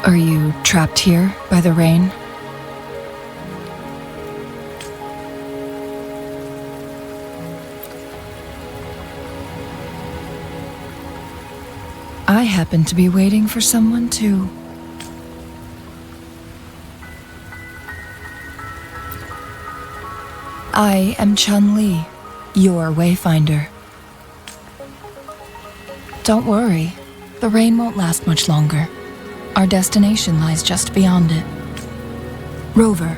Are you trapped here by the rain? I happen to be waiting for someone too. I am Changli, your wayfinder. Don't worry, the rain won't last much longer. Our destination lies just beyond it. Rover,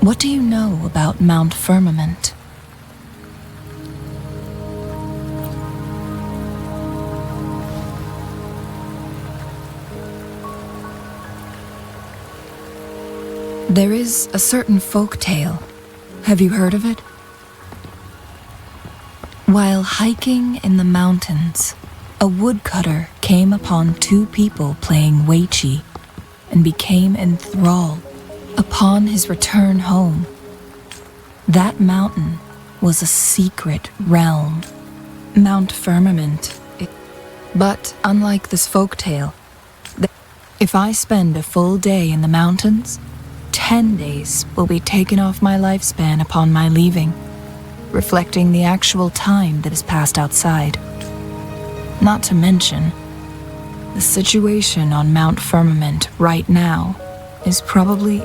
what do you know about Mount Fermament? There is a certain folk tale. Have you heard of it? While hiking in the mountains, a woodcutter came upon two people playing weiqi and became enthralled. Upon his return home, that mountain was a secret realm, Mount Fermament. But unlike this folktale, if I spend a full day in the mountains, 10 days will be taken off my lifespan upon my leaving, reflecting the actual time that is passed outside. Not to mention, the situation on Mount Fermament right now is probably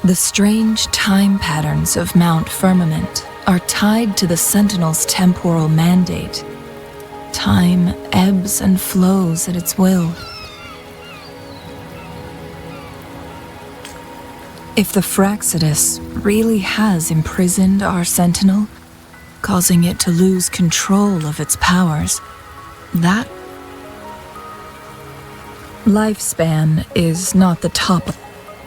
the strange time patterns of Mount Fermament are tied to the Sentinel's temporal mandate. Time ebbs and flows at its will. If the Fraxidus really has imprisoned our Sentinel, causing it to lose control of its powers, that lifespan is not the top.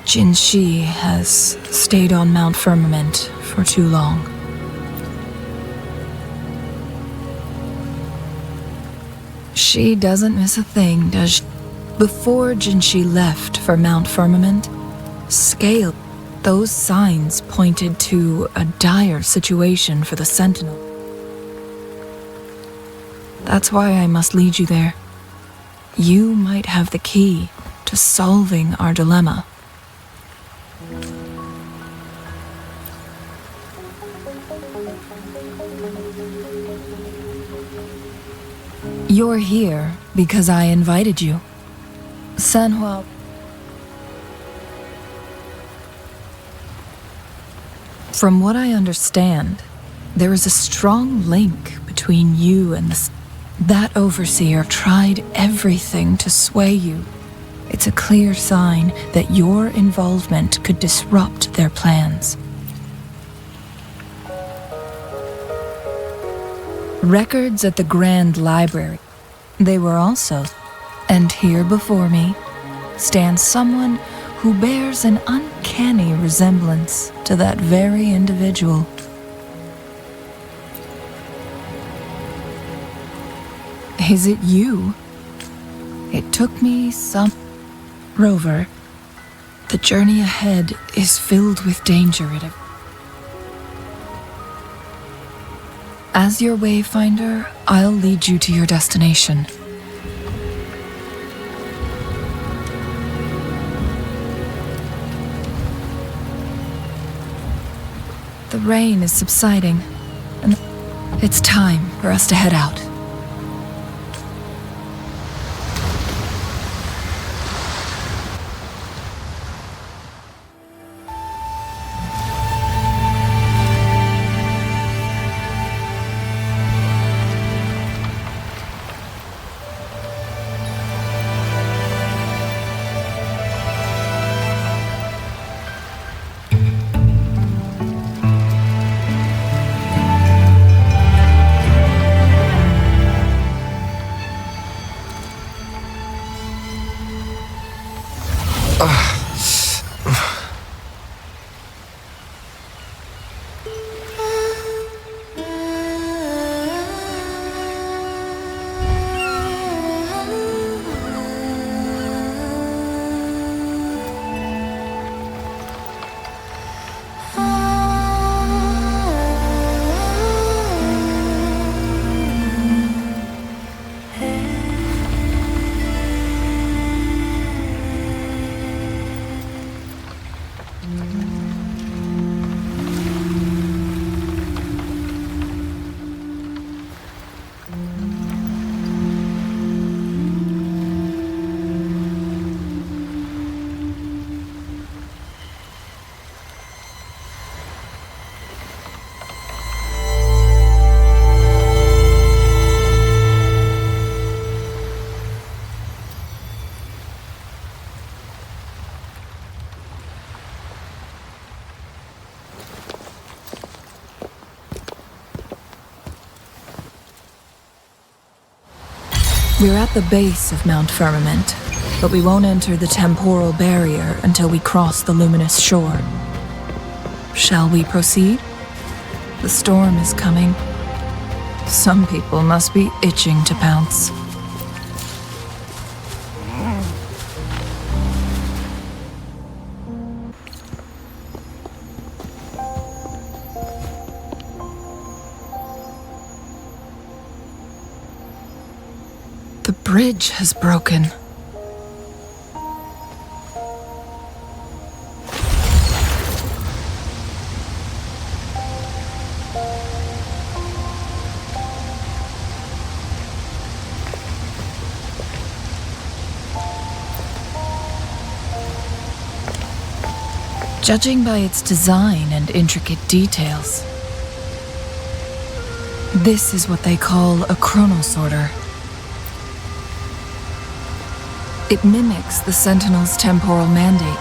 Jinshi has stayed on Mount Fermament for too long. She doesn't miss a thing, does she? Before Jinshi left for Mount Fermament, Scale, those signs pointed to a dire situation for the Sentinel. That's why I must lead you there. You might have the key to solving our dilemma. You're here because I invited you. Sanhua. From what I understand, there is a strong link between you and that overseer tried everything to sway you. It's a clear sign that your involvement could disrupt their plans. Records at the Grand Library. They were also, and here before me, stands someone who bears an uncanny resemblance to that very individual. Is it you? It took me some... Rover, the journey ahead is filled with danger. As your wayfinder, I'll lead you to your destination. The rain is subsiding, and it's time for us to head out. We're at the base of Mount Fermament, but we won't enter the temporal barrier until we cross the luminous shore. Shall we proceed? The storm is coming. Some people must be itching to pounce. The bridge has broken. Judging by its design and intricate details, this is what they call a chronosorter. It mimics the Sentinel's temporal mandate,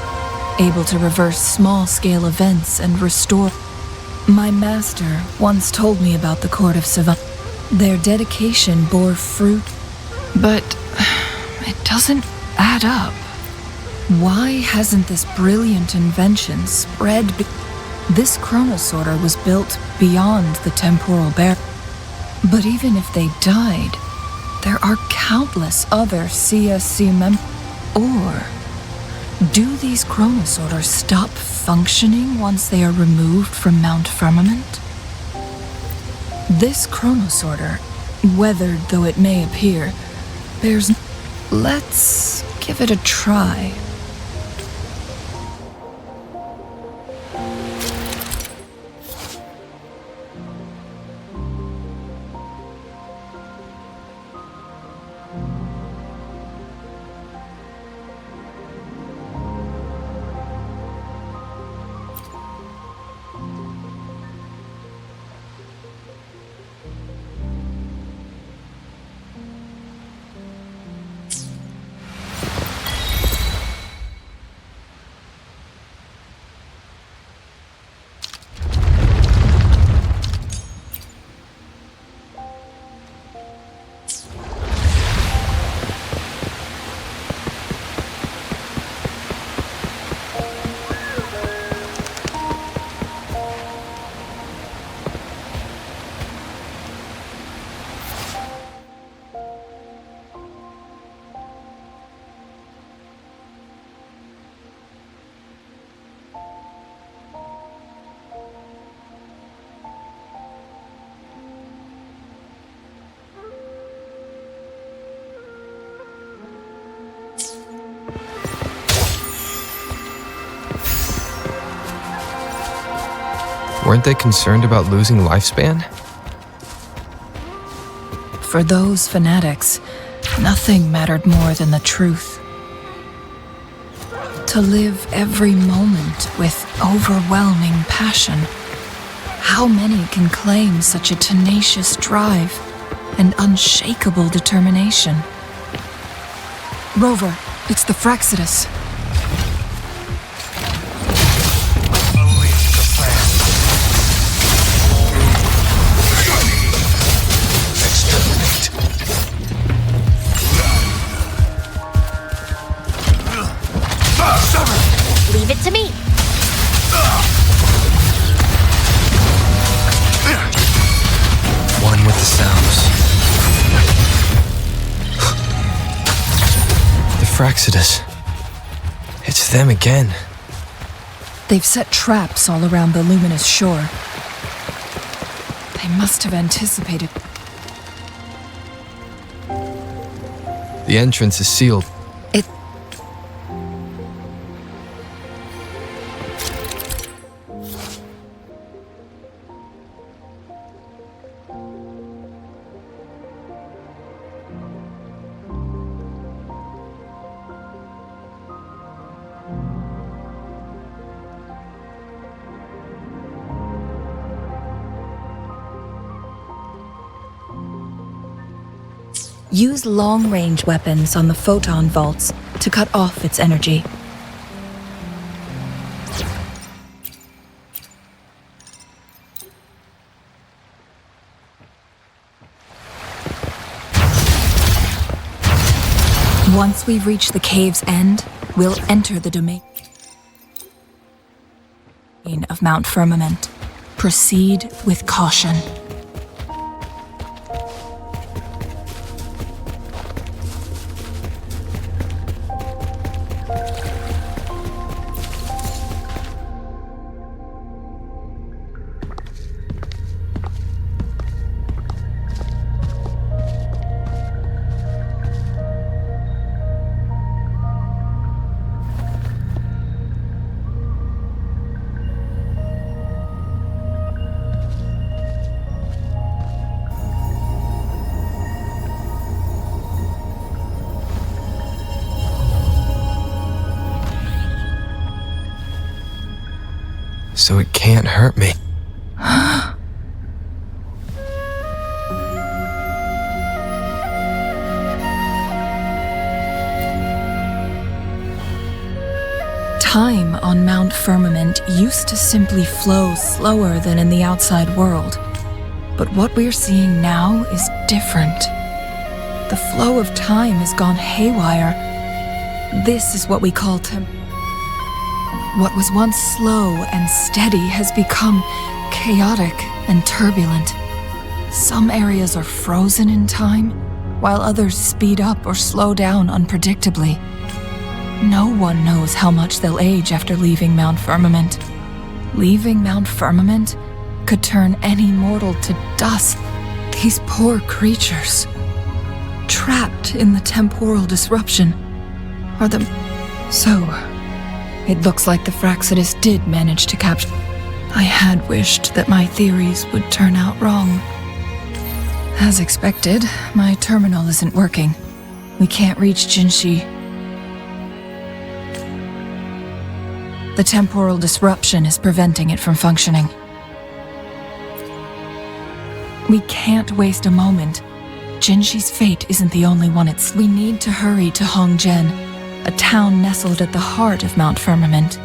able to reverse small-scale events and restore. My master once told me about the Court of Savannah. Their dedication bore fruit, but it doesn't add up. Why hasn't this brilliant invention spread? This chronosorter was built beyond the temporal barrier. But even if they died, there are countless other CSC members. Or do these chronosorters stop functioning once they are removed from Mount Fermament? This chronosorter, weathered though it may appear, bears. Let's give it a try. Weren't they concerned about losing lifespan? For those fanatics, nothing mattered more than the truth. To live every moment with overwhelming passion. How many can claim such a tenacious drive and unshakable determination? Rover, it's the Fraxidus. Leave it to me. One with the sounds. The Fraxidus. It's them again. They've set traps all around the luminous shore. They must have anticipated. The entrance is sealed. Use long-range weapons on the photon vaults to cut off its energy. Once we reach the cave's end, we'll enter the domain of Mount Firmament. Proceed with caution. So it can't hurt me. Time on Mount Firmament used to simply flow slower than in the outside world. But what we're seeing now is different. The flow of time has gone haywire. This is what we call What was once slow and steady has become chaotic and turbulent. Some areas are frozen in time, while others speed up or slow down unpredictably. No one knows how much they'll age after leaving Mount Firmament. Leaving Mount Firmament could turn any mortal to dust. These poor creatures, trapped in the temporal disruption, are the... So, it looks like the Fraxidus did manage to capture... I had wished that my theories would turn out wrong. As expected, my terminal isn't working. We can't reach Jinshi. The temporal disruption is preventing it from functioning. We can't waste a moment. Jinshi's fate isn't the only one we need to hurry to Hongjian, a town nestled at the heart of Mount Firmament.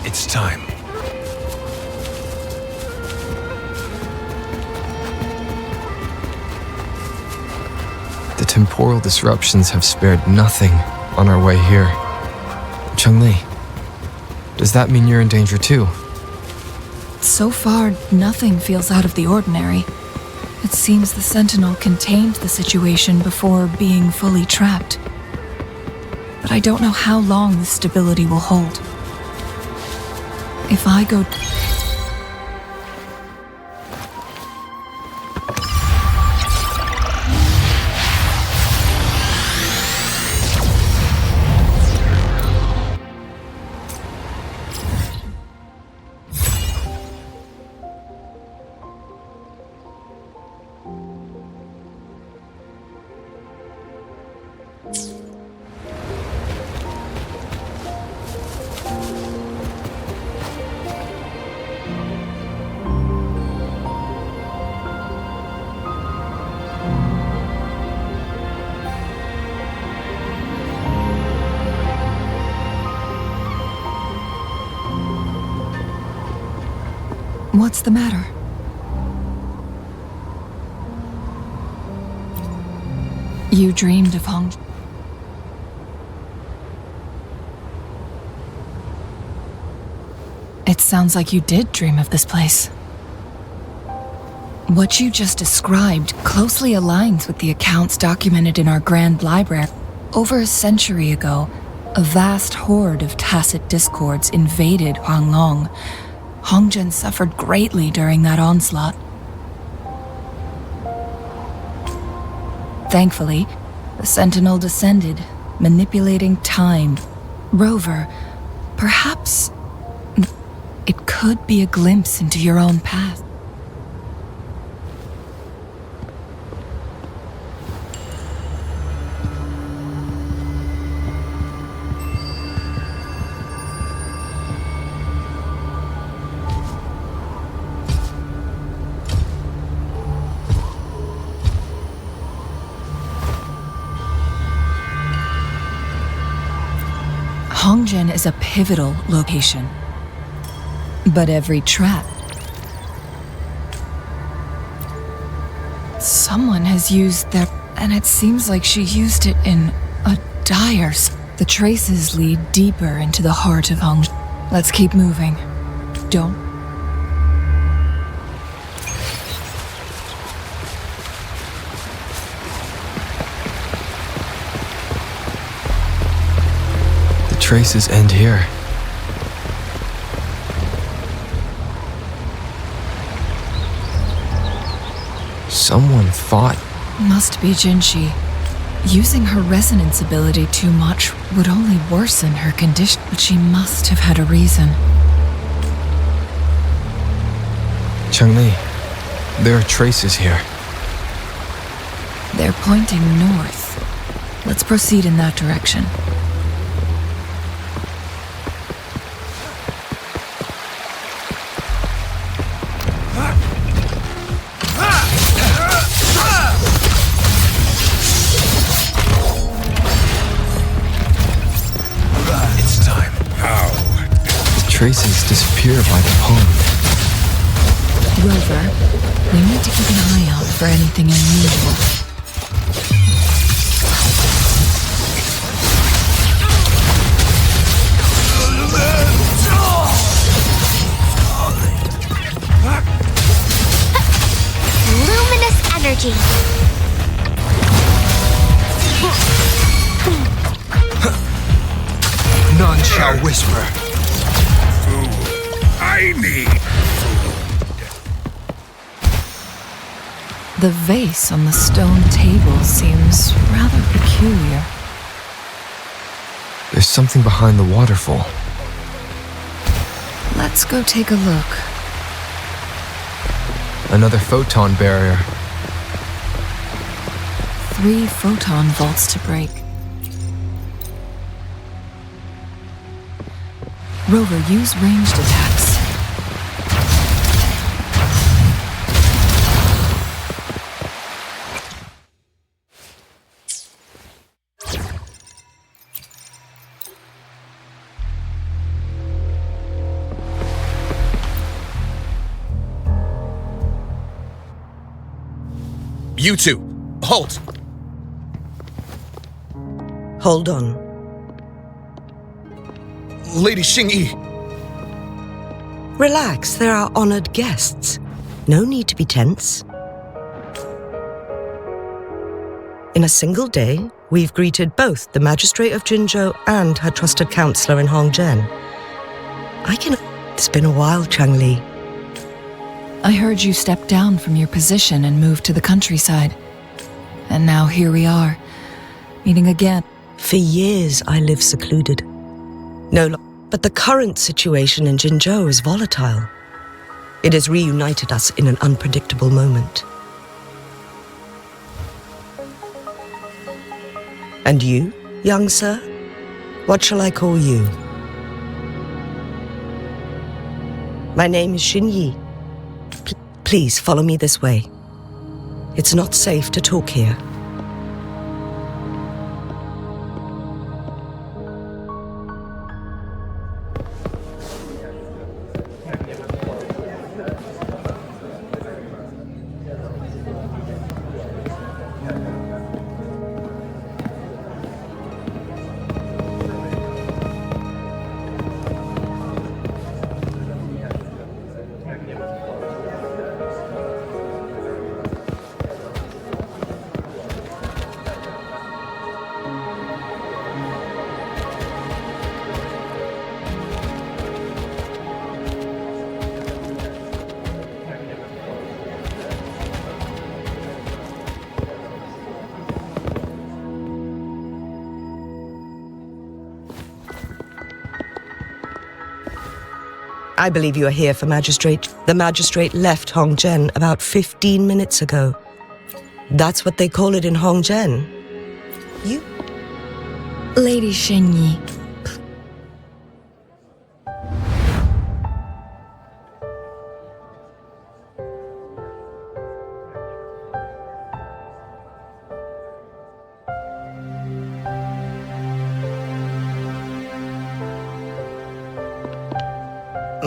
It's time. The temporal disruptions have spared nothing on our way here. Changli, does that mean you're in danger too? So far, nothing feels out of the ordinary. It seems the Sentinel contained the situation before being fully trapped. But I don't know how long this stability will hold. If I go... What's the matter? You dreamed of Hong... It sounds like you did dream of this place. What you just described closely aligns with the accounts documented in our Grand Library. Over a century ago, a vast horde of tacit discords invaded Huanglong. Hongjian suffered greatly during that onslaught. Thankfully, the Sentinel descended, manipulating time. Rover, perhaps it could be a glimpse into your own path. Hongzhen is a pivotal location. But every trap... Someone has used their... And it seems like she used it in a dire... The traces lead deeper into the heart of Hongzhen. Let's keep moving. Don't... The traces end here. Someone fought. Must be Jinshi. Using her resonance ability too much would only worsen her condition, but she must have had a reason. Changli, there are traces here. They're pointing north. Let's proceed in that direction. It's time. How? The traces disappear by the pond. Rover, we need to keep an eye out for anything unusual. Luminous energy. None shall whisper. Food. I need. The vase on the stone table seems rather peculiar. There's something behind the waterfall. Let's go take a look. Another photon barrier. 3 photon vaults to break. Rover, use ranged attacks. You two, halt! Hold on. Lady Xingyi. Relax, they're our honored guests. No need to be tense. In a single day, we've greeted both the Magistrate of Jinzhou and her trusted counselor in Hongzhen. It's been a while, Changli. I heard you stepped down from your position and moved to the countryside. And now here we are, meeting again. For years, I lived secluded. But the current situation in Jinzhou is volatile. It has reunited us in an unpredictable moment. And you, young sir? What shall I call you? My name is Xinyi. Please follow me this way. It's not safe to talk here. I believe you are here for Magistrate. The Magistrate left Hongzhen about 15 minutes ago. That's what they call it in Hongzhen. You? Lady Xingyi.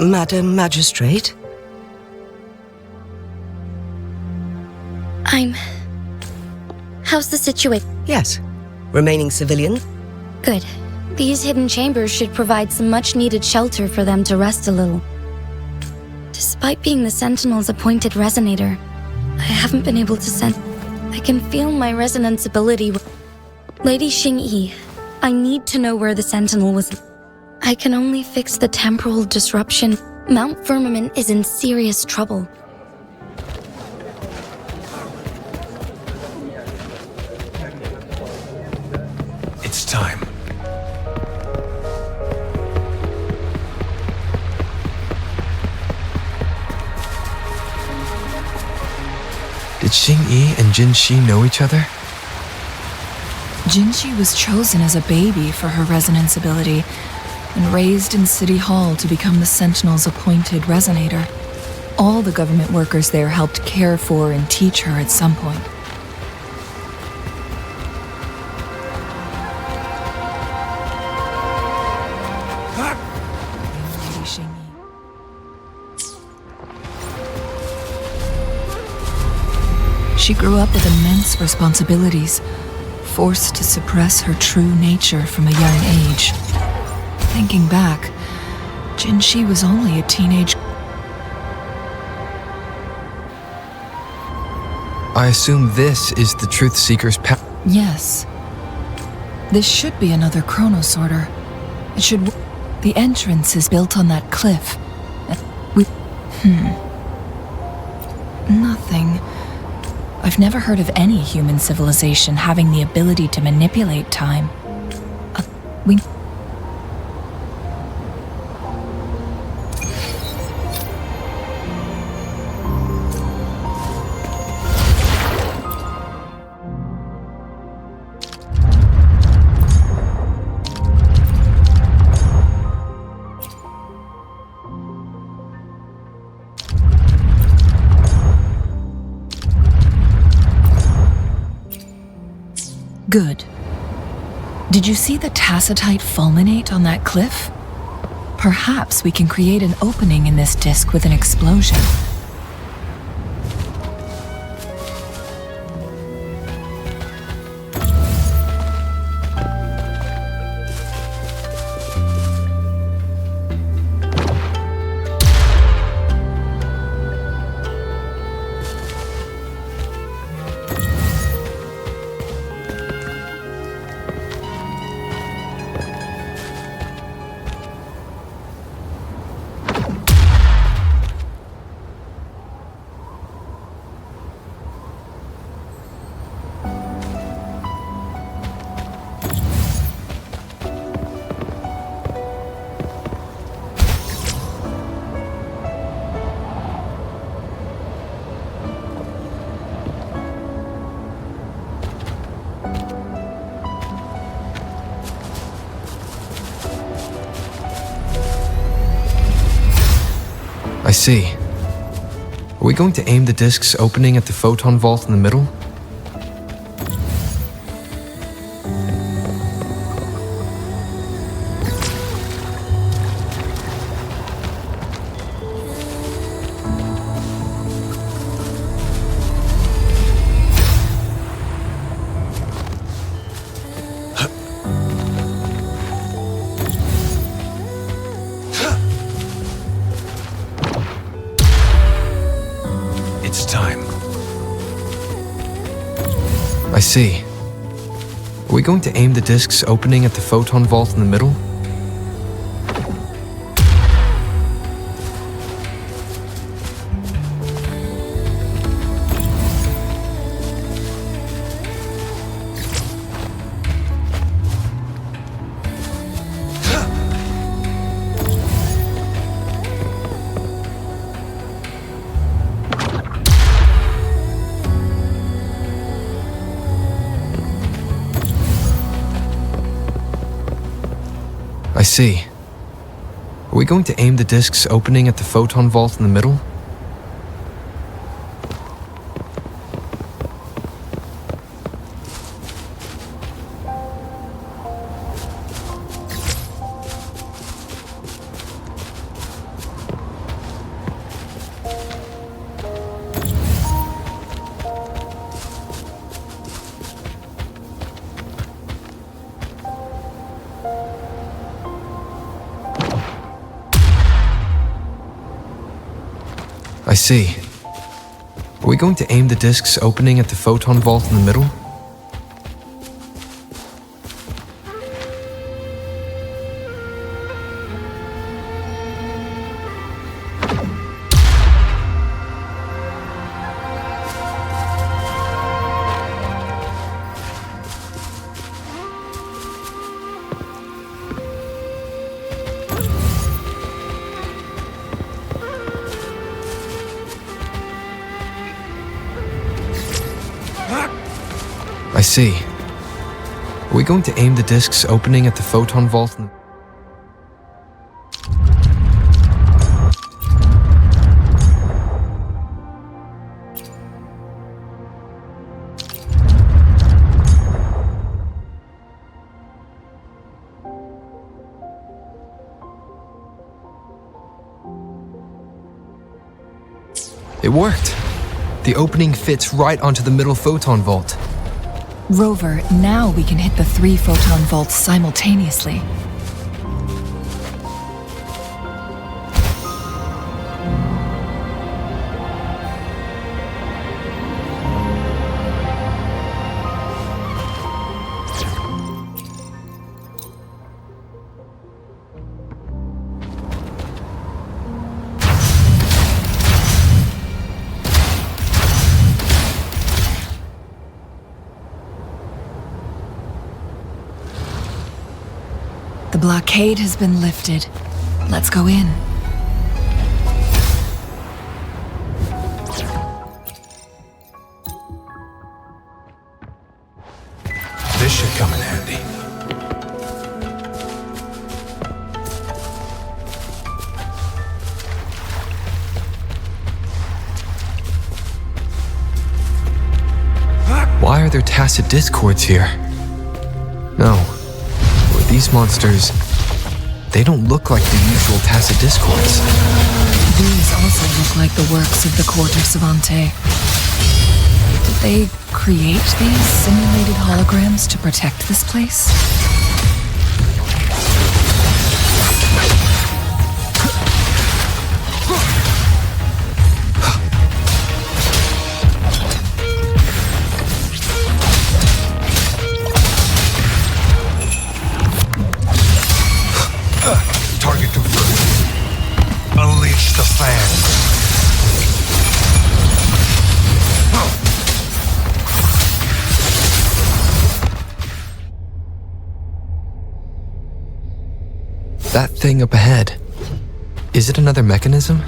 Madam Magistrate? How's the situation? Yes. Remaining civilian? Good. These hidden chambers should provide some much-needed shelter for them to rest a little. Despite being the Sentinel's appointed resonator, I haven't been able to sense... I can feel my resonance ability... Lady Xingyi, I need to know where the Sentinel was... I can only fix the temporal disruption. Mount Firmament is in serious trouble. It's time. Did Xingyi and Jinxi know each other? Jinxi was chosen as a baby for her resonance ability and raised in City Hall to become the Sentinel's appointed resonator. All the government workers there helped care for and teach her at some point. Lady Xingyi. She grew up with immense responsibilities, forced to suppress her true nature from a young age. Thinking back, Jinxi was only a teenage... I assume this is the Truth Seeker's path. Yes. This should be another chronosorter. It should... The entrance is built on that cliff. Nothing. I've never heard of any human civilization having the ability to manipulate time. We... Good. Did you see the tacitite fulminate on that cliff? Perhaps we can create an opening in this disk with an explosion. I see. Are we going to aim the disk's opening at the photon vault in the middle? It's time. I see. Are we going to aim the disk's opening at the photon vault in the middle? I see. Are we going to aim the disk's opening at the photon vault in the middle? I see. Are we going to aim the discs opening at the photon vault in the middle? I see. Are we going to aim the discs opening at the photon vault in the... It worked! The opening fits right onto the middle photon vault. Rover, now we can hit the 3 photon vaults simultaneously. The blockade has been lifted. Let's go in. This should come in handy. Why are there tacit discords here? No. These monsters, they don't look like the usual tacit discords. These also look like the works of the Quarter Savante. Did they create these simulated holograms to protect this place? Target confirmed. Unleash the fan. That thing up ahead, is it another mechanism?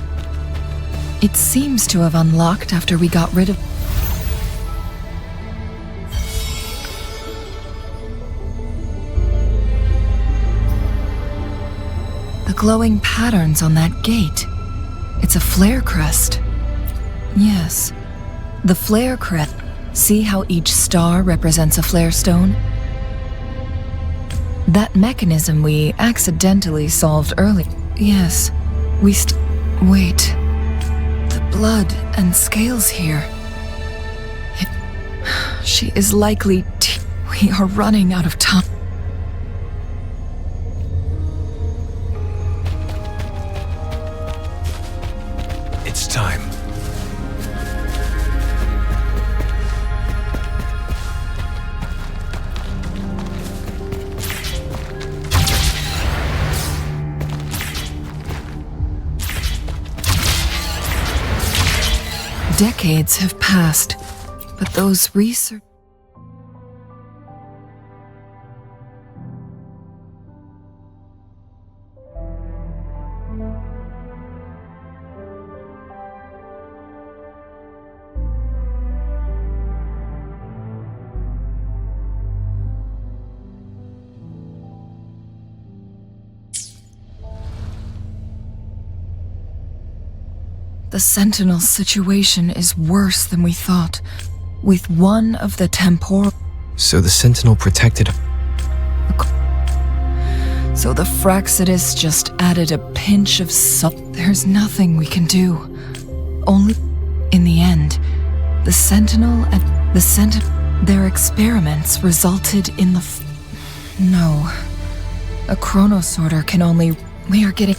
It seems to have unlocked after we got rid of... The glowing patterns on that gate. It's a flare crest. Yes, the flare crest. See how each star represents a flare stone? That mechanism we accidentally solved early. Yes, wait. The blood and scales here. She is likely we are running out of time. It's time. Decades have passed, but those research... The Sentinel situation is worse than we thought. With one of the temporal... So the Sentinel protected... So the Fraxidus just added a pinch of salt. There's nothing we can do. Only... In the end, the Sentinel and... Their experiments resulted in the... No. A chronosorter can only... We are getting...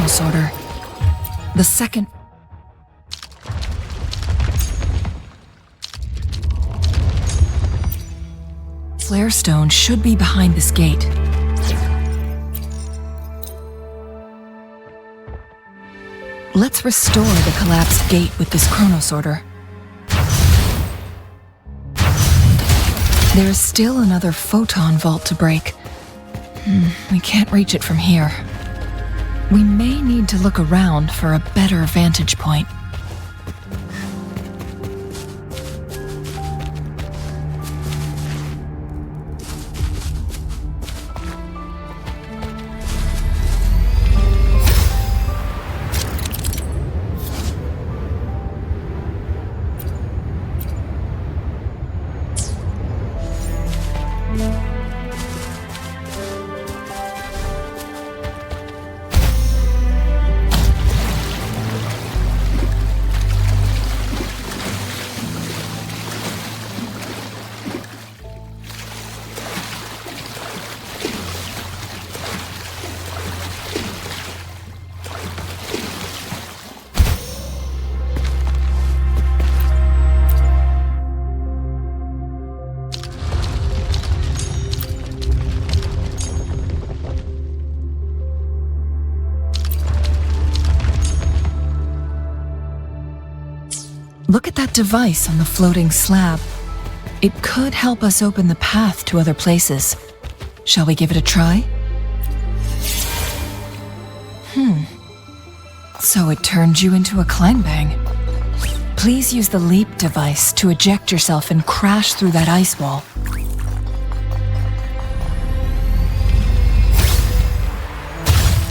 sorter. The second... flare stone should be behind this gate. Let's restore the collapsed gate with this chronosorter. There is still another photon vault to break. We can't reach it from here. We may need to look around for a better vantage point. Look at that device on the floating slab. It could help us open the path to other places. Shall we give it a try? So it turned you into a climb-bang. Please use the leap device to eject yourself and crash through that ice wall.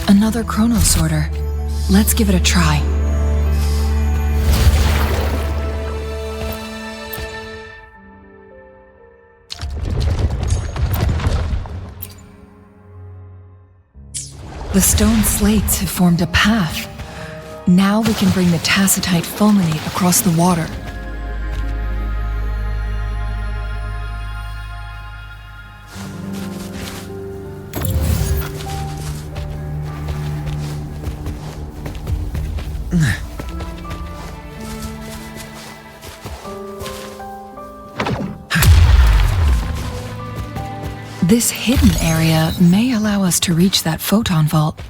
Another chronosorter. Let's give it a try. The stone slates have formed a path. Now we can bring the tacitite fulminate across the water. This hidden area may allow us to reach that photon vault.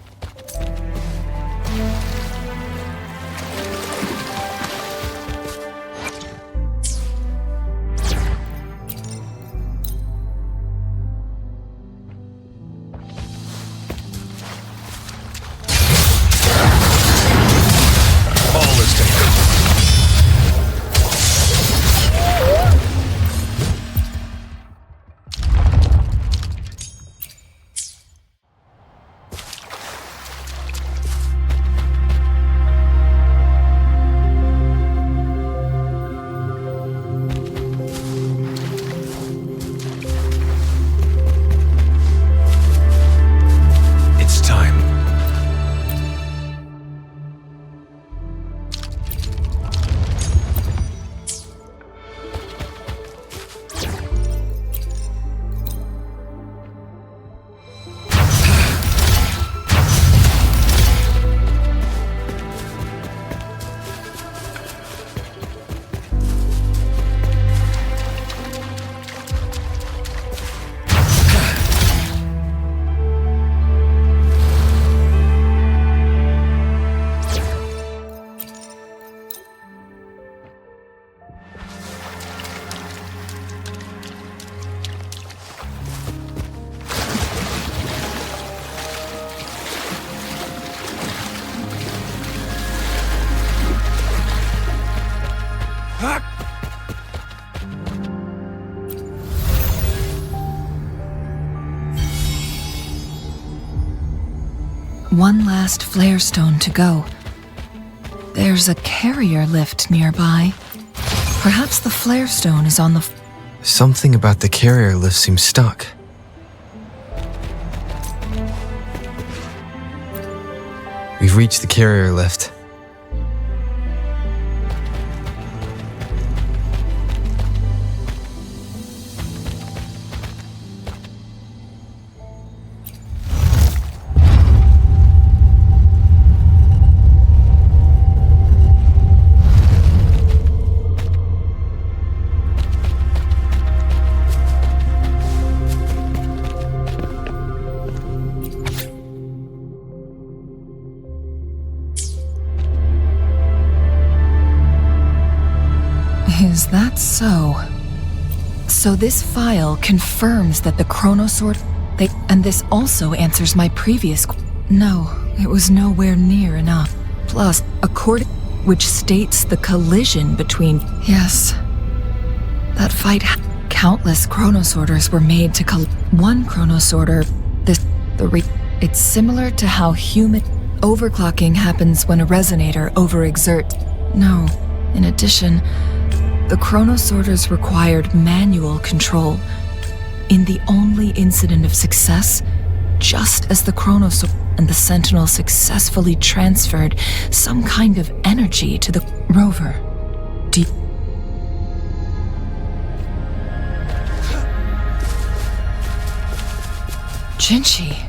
All is taken. It's time. One last flare stone to go. There's a carrier lift nearby. Perhaps the flare stone is on the... Something about the carrier lift seems stuck. We've reached the carrier lift. Is that so? So this file confirms that the chronosort... And this also answers my previous... No, it was nowhere near enough. Plus, according... Which states the collision between... Yes. That fight... Countless chronosorters were made to one chronosorter... It's similar to how human... Overclocking happens when a resonator overexerts. No. In addition, the chronosorters required manual control. In the only incident of success, just as the chronosorter and the Sentinel successfully transferred some kind of energy to the rover. Jinchi.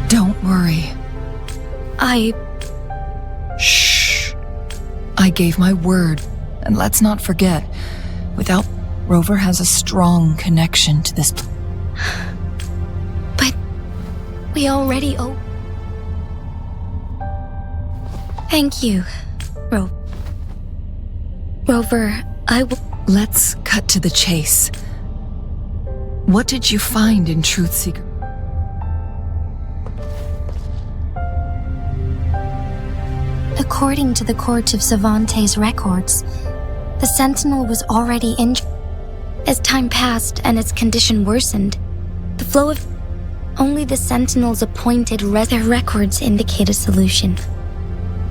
Don't worry. Shh. I gave my word, and let's not forget, without Rover has a strong connection to this. But we already owe... Thank you, Rover, I will... Let's cut to the chase. What did you find in Truthseeker? According to the Court of Savante's records, the Sentinel was already injured. As time passed and its condition worsened, the flow of... Only the Sentinel's appointed their records indicate a solution.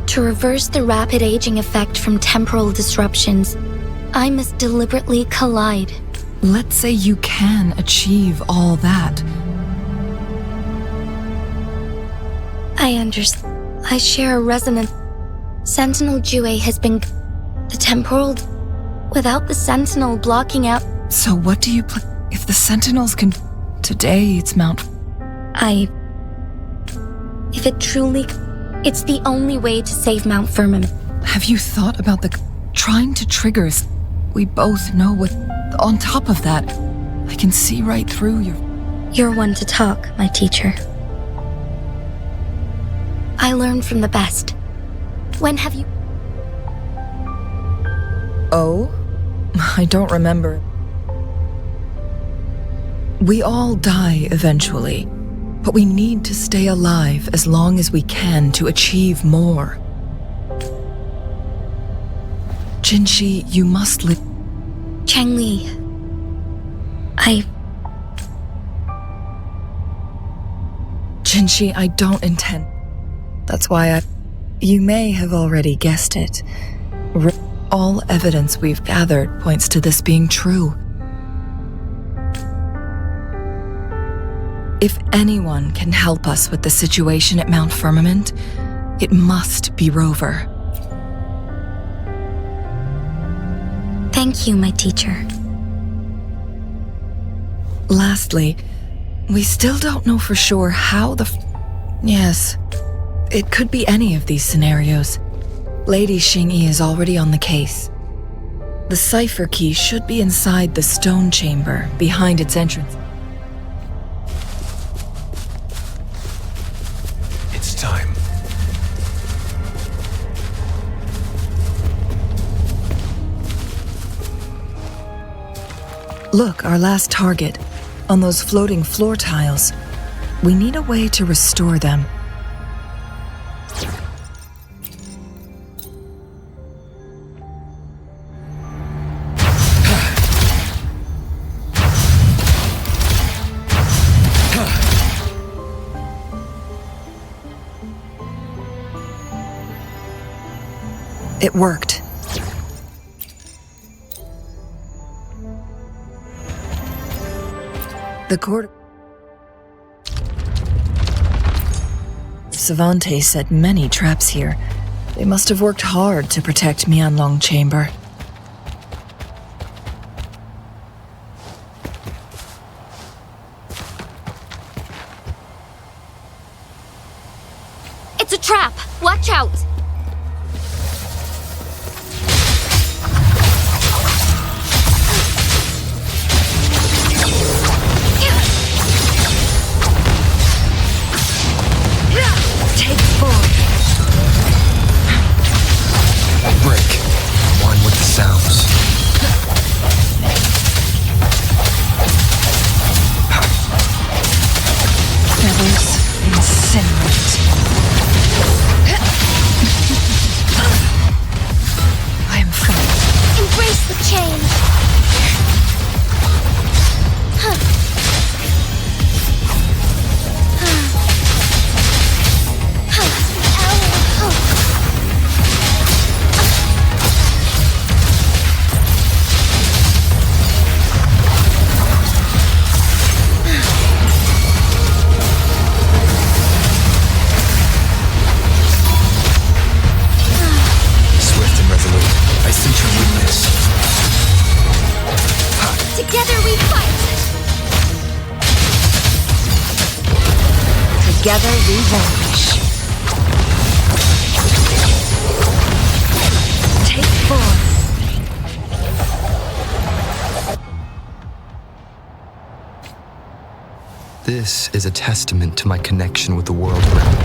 To reverse the rapid aging effect from temporal disruptions, I must deliberately collide. Let's say you can achieve all that. I understand. I share a resonance. Sentinel Jue has been... The temporal... Without the Sentinel blocking out... So what do you if the Sentinels can... Today it's Mount... If it truly... It's the only way to save Mount Firmament. Have you thought about trying to trigger... We both know what... On top of that, I can see right through your... You're one to talk, my teacher. I learned from the best. When have you... Oh? I don't remember. We all die eventually, but we need to stay alive as long as we can to achieve more. Jinchi, you must live... Changli, Jinchi, I don't intend... That's why You may have already guessed it. All evidence we've gathered points to this being true. If anyone can help us with the situation at Mount Firmament, it must be Rover. Thank you, my teacher. Lastly, we still don't know for sure how Yes, it could be any of these scenarios. Lady Xingyi is already on the case. The cipher key should be inside the stone chamber behind its entrance. It's time. Look, our last target, on those floating floor tiles. We need a way to restore them. It worked. The court... Savante set many traps here. They must have worked hard to protect Mianlong Chamber. It's a trap! Watch out! Take 4. Break. One with the sounds. Feathers incinerate. I am fine. Embrace the change. Swift and resolute. I sense your weakness. Together we fight. Together we vanquish. Take 4. This is a testament to my connection with the world around me.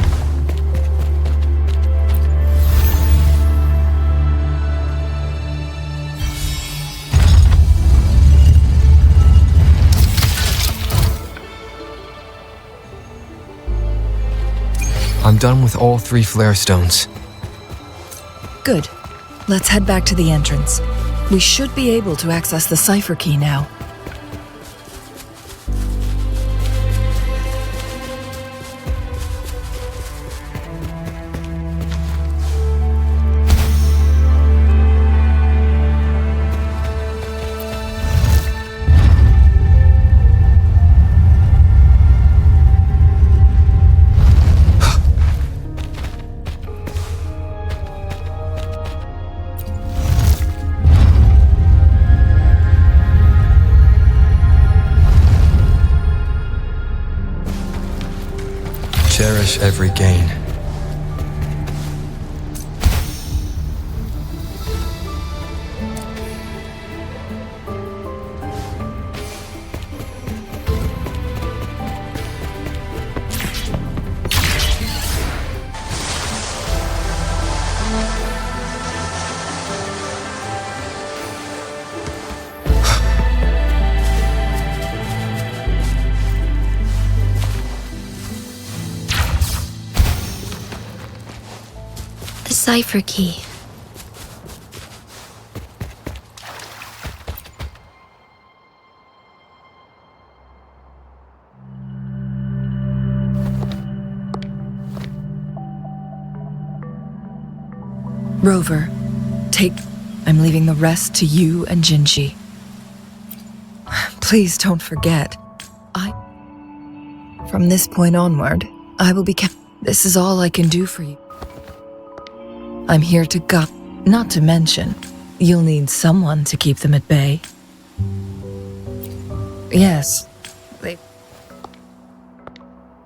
I'm done with all 3 flare stones. Good. Let's head back to the entrance. We should be able to access the cipher key now. Cherish every gain. The cipher key. Rover, take... I'm leaving the rest to you and Jinji. Please don't forget. From this point onward, I will be This is all I can do for you. I'm here to guide. Not to mention, you'll need someone to keep them at bay. Yes,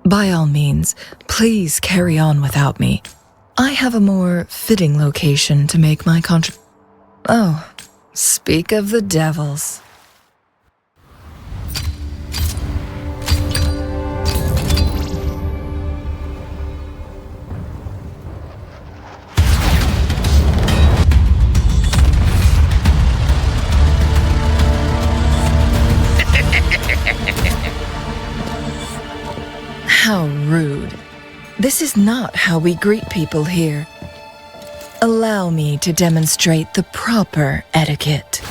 By all means, please carry on without me. I have a more fitting location to make my Oh, speak of the devils. How rude. This is not how we greet people here. Allow me to demonstrate the proper etiquette.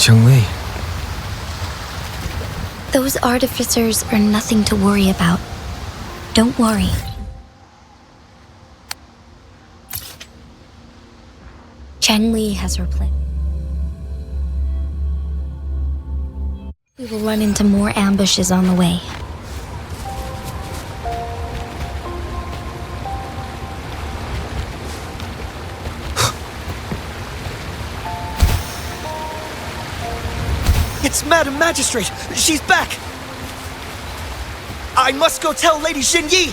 Changli. Those artificers are nothing to worry about. Don't worry. Changli has her plan. We will run into more ambushes on the way. It's Madam Magistrate! She's back! I must go tell Lady Xinyi!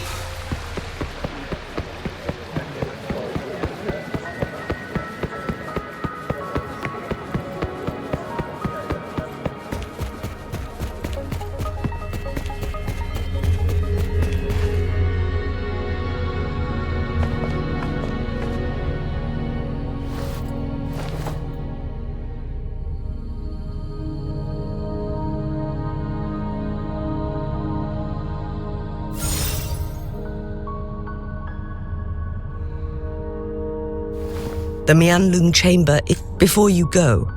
The Mianlung chamber, before you go,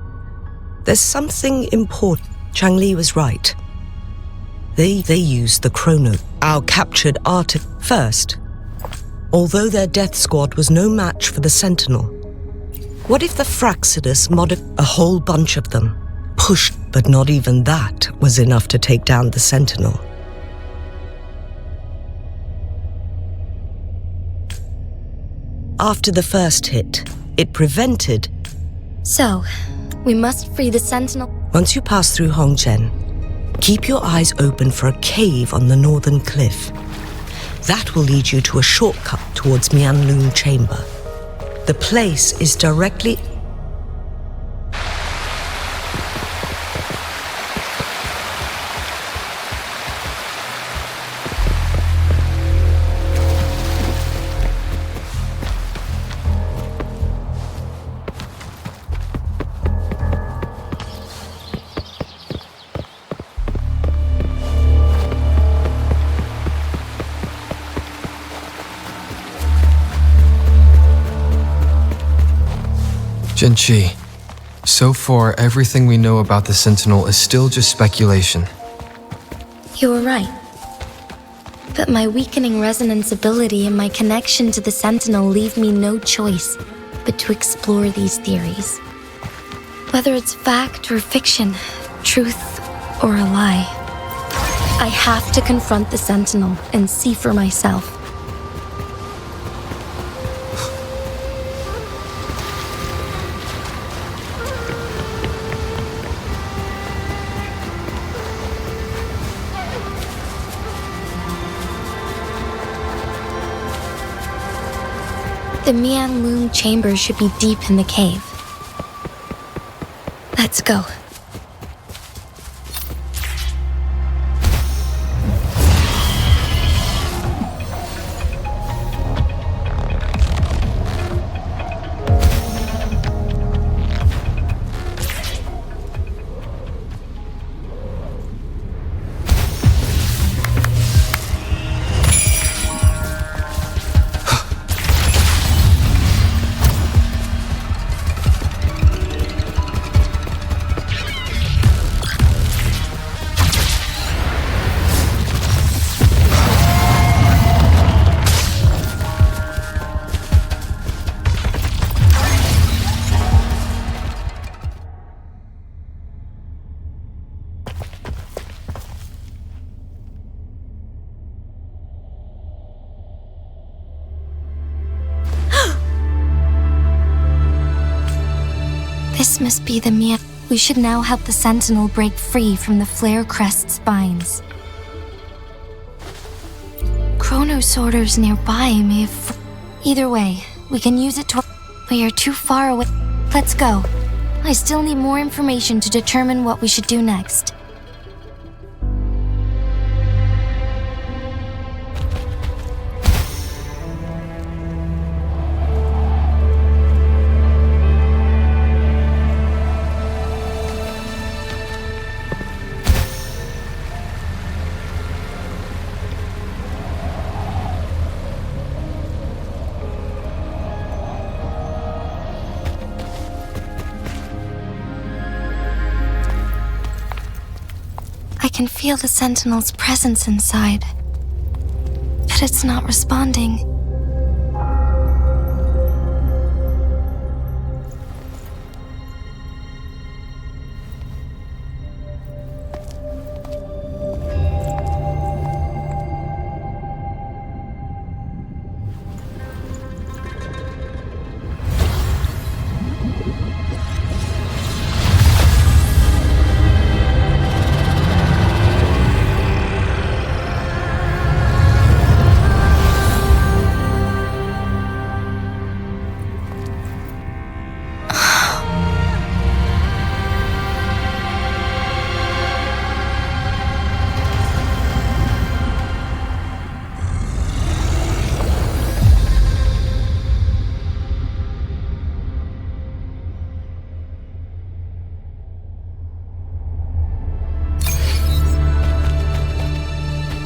there's something important. Changli was right. They used the chrono, our captured artifact first. Although their death squad was no match for the Sentinel, what if the Fraxidus a whole bunch of them, pushed, but not even that was enough to take down the Sentinel? After the first hit, it prevented. So, we must free the Sentinel. Once you pass through Hongzhen, keep your eyes open for a cave on the northern cliff. That will lead you to a shortcut towards Mianlung Chamber. The place is directly... Jinchi, so far everything we know about the Sentinel is still just speculation. You were right. But my weakening resonance ability and my connection to the Sentinel leave me no choice but to explore these theories. Whether it's fact or fiction, truth or a lie, I have to confront the Sentinel and see for myself. The Mianlung chamber should be deep in the cave. Let's go. This must be the Mia. We should now help the Sentinel break free from the Flare Crest spines. Chrono sorters nearby may have... Either way, we can use it to... We are too far away. Let's go. I still need more information to determine what we should do next. can feel the Sentinel's presence inside, but it's not responding.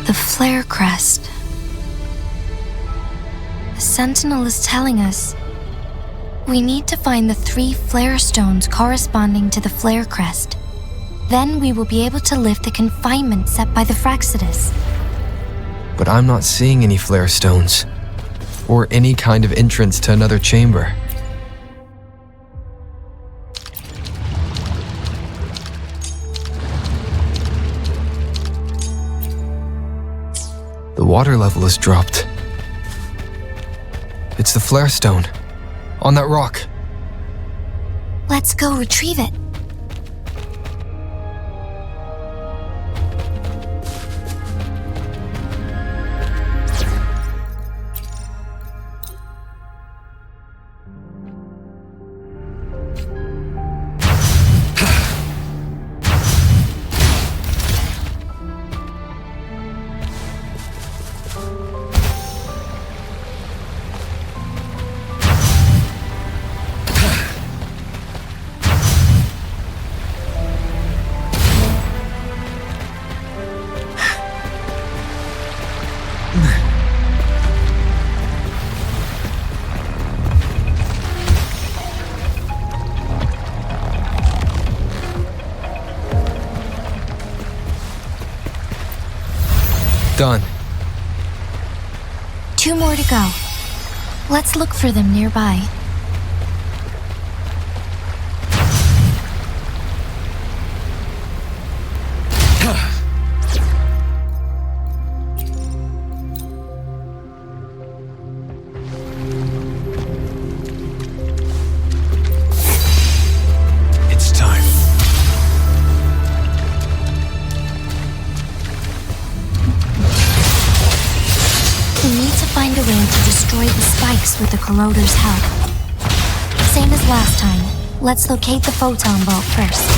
The flare crest. The Sentinel is telling us we need to find the 3 flare stones corresponding to the flare crest. Then we will be able to lift the confinement set by the Fraxidus. But I'm not seeing any flare stones, or any kind of entrance to another chamber. The water level has dropped. It's the flare stone, on that rock. Let's go retrieve it. Done. 2 more to go. Let's look for them nearby. It's time. We need to find a way to destroy the spikes with the corroder's help. Same as last time. Let's locate the photon bolt first.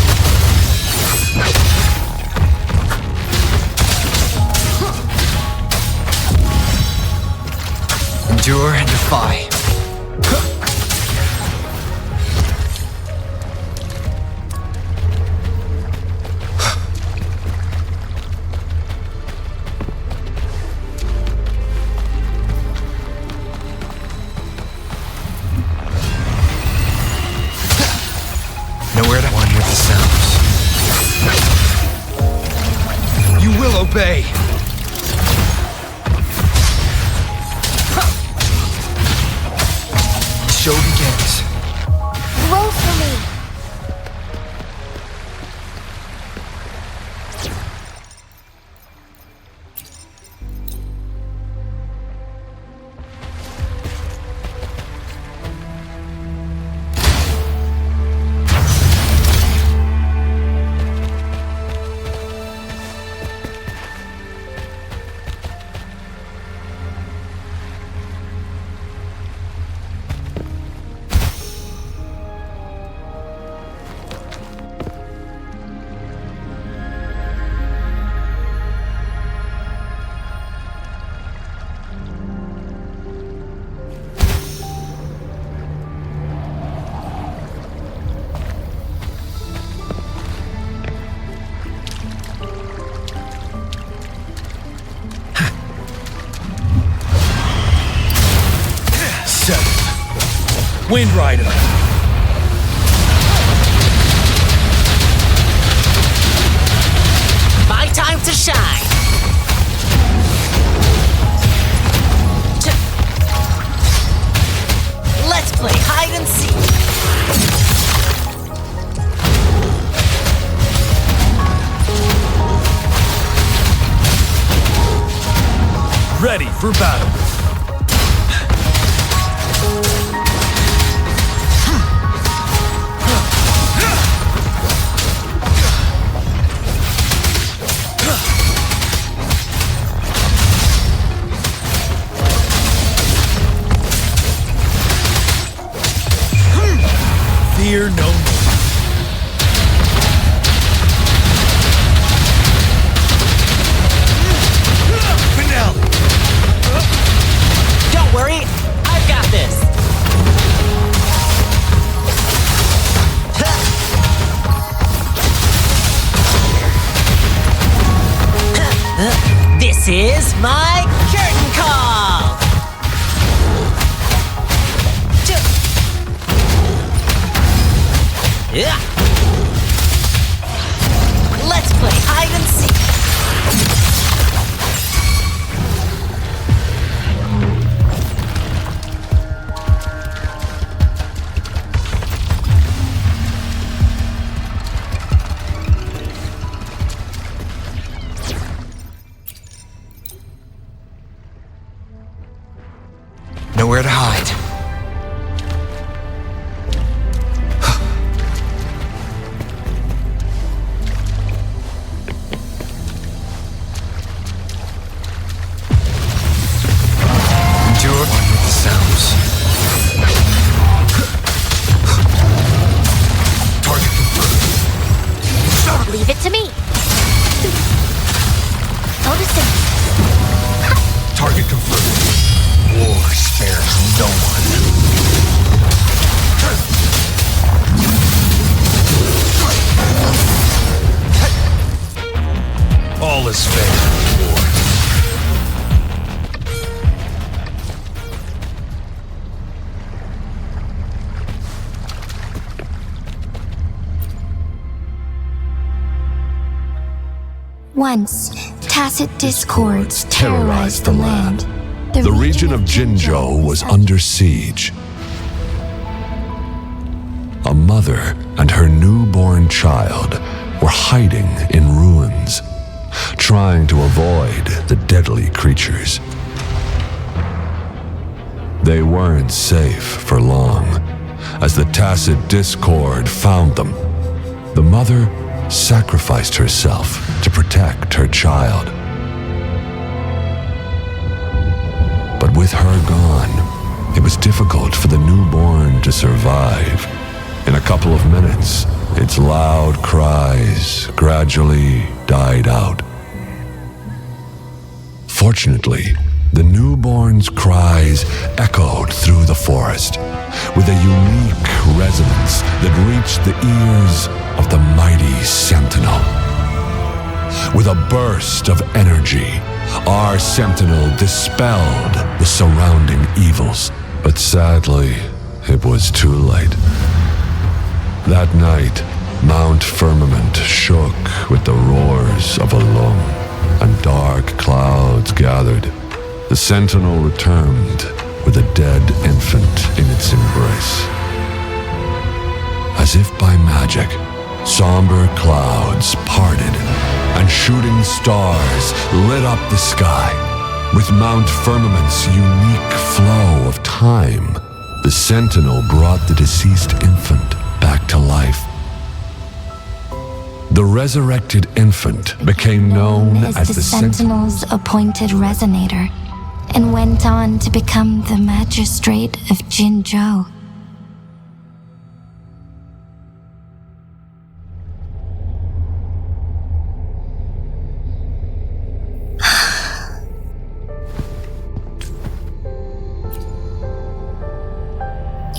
Endure and defy. Nowhere to one with the sounds. You will obey. The show begins. Roll for me. Wind Rider. My time Ready for battle. Fear no more. Finale. Don't worry, I've got this. This is my curtain call. Yeah. Let's play hide and seek. Nowhere to hide. Endure one with the sounds. Target confirmed. Leave it to me. Noticing. Target confirmed. War spares no one. All is fair in war. Once, tacit discords terrorized the land. The region of Jinzhou was under siege. A mother and her newborn child were hiding in ruins, trying to avoid the deadly creatures. They weren't safe for long, as the tacit discord found them. The mother sacrificed herself to protect her child. But with her gone, it was difficult for the newborn to survive. In a couple of minutes, its loud cries gradually died out. Fortunately, the newborn's cries echoed through the forest with a unique resonance that reached the ears of the mighty sentinel. With a burst of energy, our sentinel dispelled the surrounding evils. But sadly, it was too late. That night, Mount Fermament shook with the roars of a lung, and dark clouds gathered. The sentinel returned with a dead infant in its embrace. As if by magic, somber clouds parted, and shooting stars lit up the sky. With Mount Firmament's unique flow of time, the sentinel brought the deceased infant back to life. The resurrected infant became known as the Sentinel's appointed resonator, and went on to become the magistrate of Jinzhou.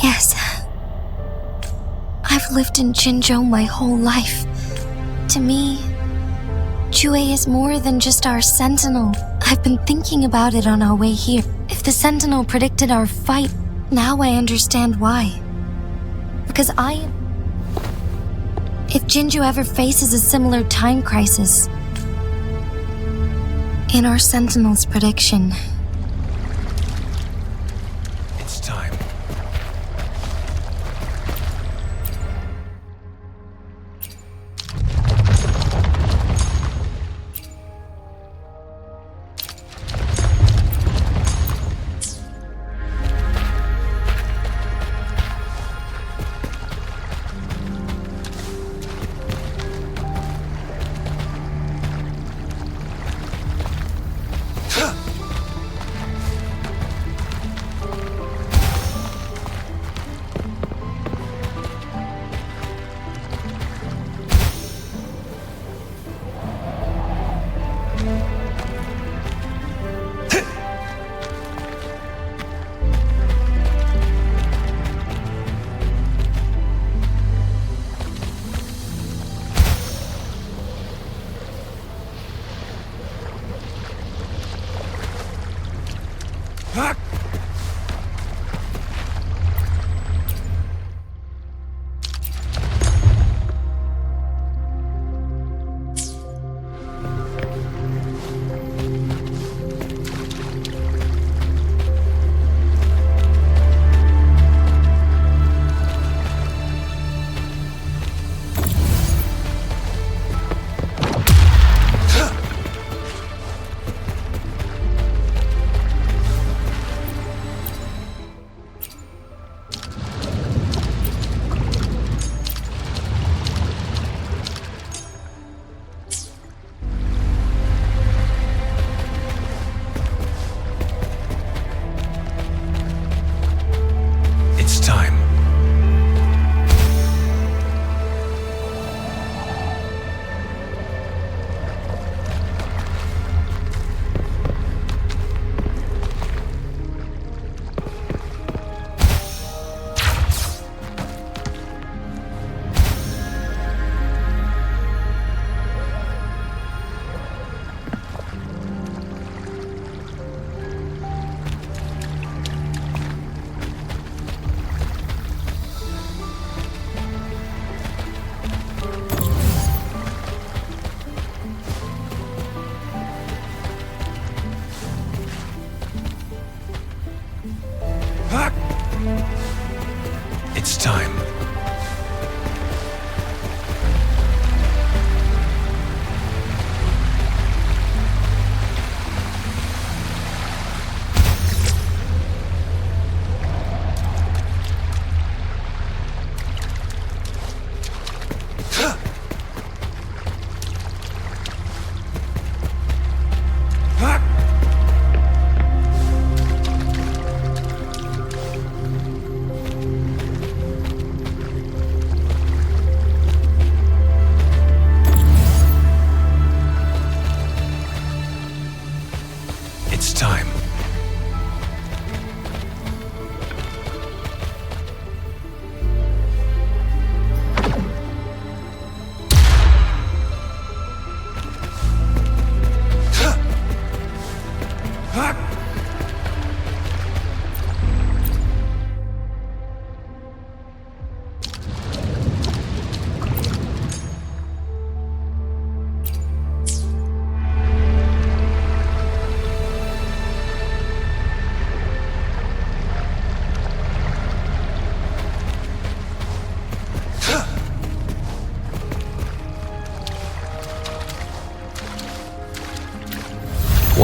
Yes, I've lived in Jinzhou my whole life. To me, Jue is more than just our sentinel. I've been thinking about it on our way here. If the sentinel predicted our fight, now I understand why. Because if Jinzhou ever faces a similar time crisis, in our sentinel's prediction, It's time.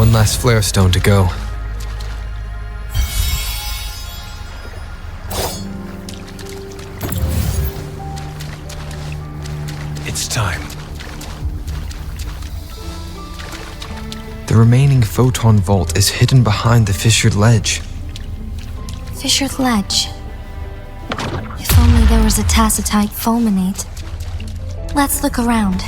One last flare stone to go. It's time. The remaining photon vault is hidden behind the fissured ledge. Fissured ledge. If only there was a tacitite fulminate. Let's look around.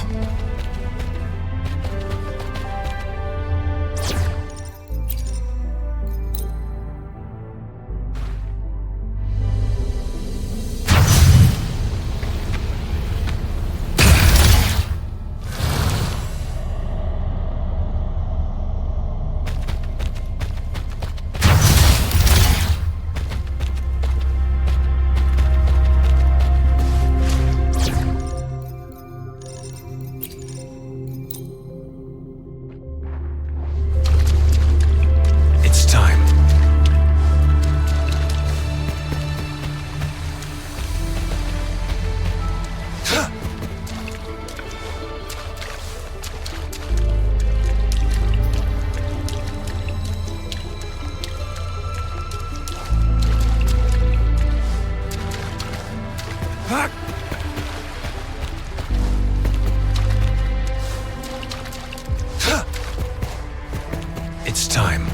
It's time. It's time.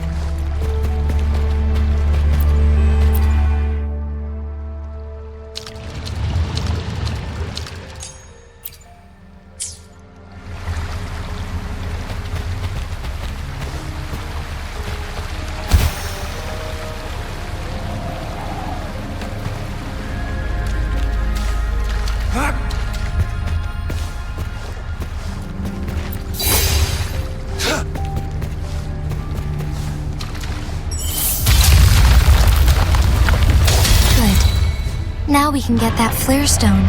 Now we can get that flare stone.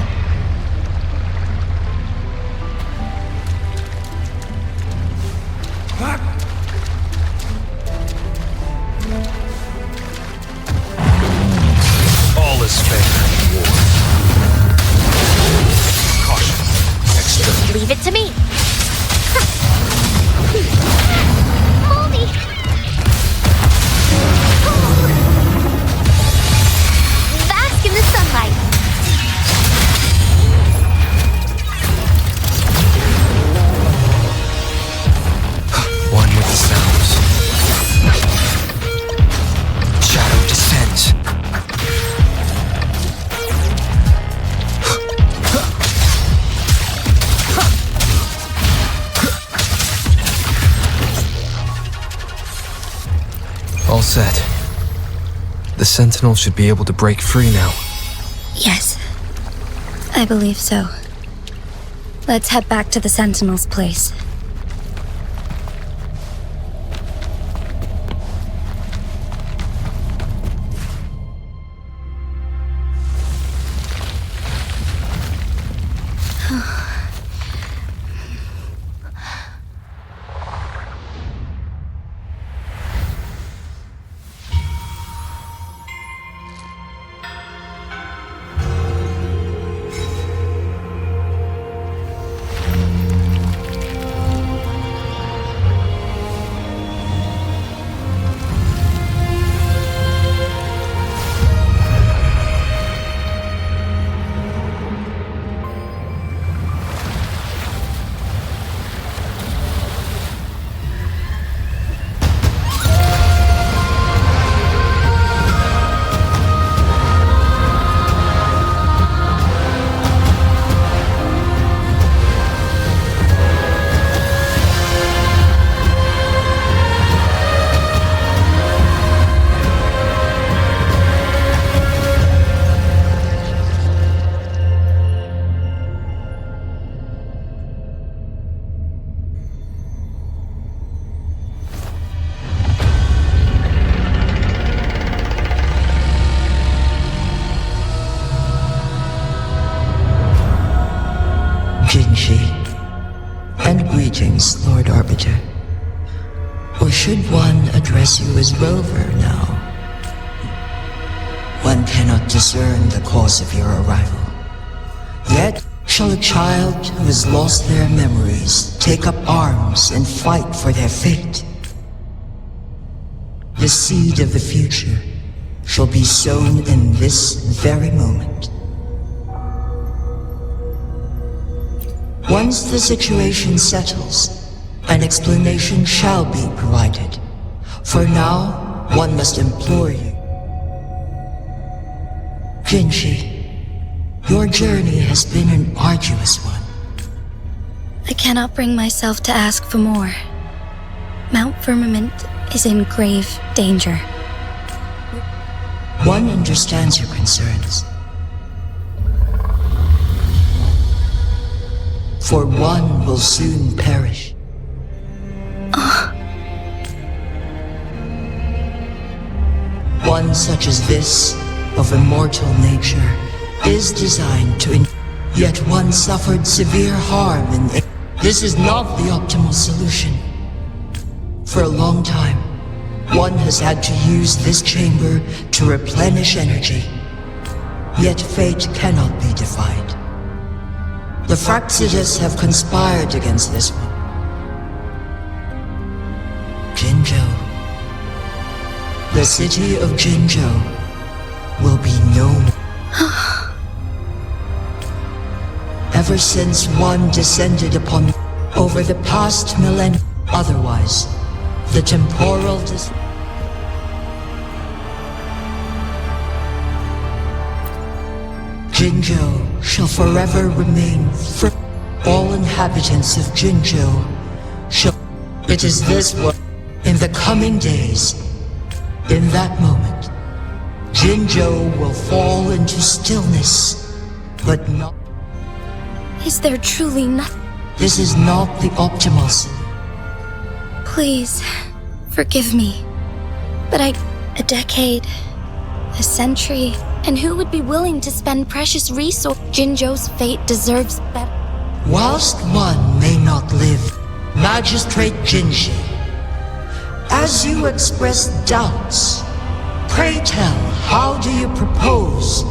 All is fair in war. Caution. External. Leave it to me. Moldy. Bask in the sunlight. One with the sounds. Shadow descends. All set. The Sentinel should be able to break free now. Yes, I believe so. Let's head back to the Sentinel's place. And greetings, Lord Arbiter. Or should one address you as Rover now? One cannot discern the cause of your arrival. Yet shall a child who has lost their memories take up arms and fight for their fate? The seed of the future shall be sown in this very moment. Once the situation settles, an explanation shall be provided. For now, one must implore you. Jinji, your journey has been an arduous one. I cannot bring myself to ask for more. Mount Firmament is in grave danger. One understands your concerns. For one will soon perish. One such as this, of immortal nature, is designed to yet one suffered severe harm in This is not the optimal solution. For a long time, one has had to use this chamber to replenish energy. Yet fate cannot be defied. The Fraxidas have conspired against this one. Jinzhou. The city of Jinzhou will be no more. Ever since one descended upon over the past millennium, otherwise, the temporal Jinzhou shall forever remain free. All inhabitants of Jinzhou shall... It is this one. In the coming days, in that moment, Jinzhou will fall into stillness, but not... Is there truly nothing? This is not the optimal solution. Please, forgive me. But a decade, a century, and who would be willing to spend precious resources? Jinzhou's fate deserves better. Whilst one may not live, Magistrate Jinji, as you express doubts, pray tell, how do you propose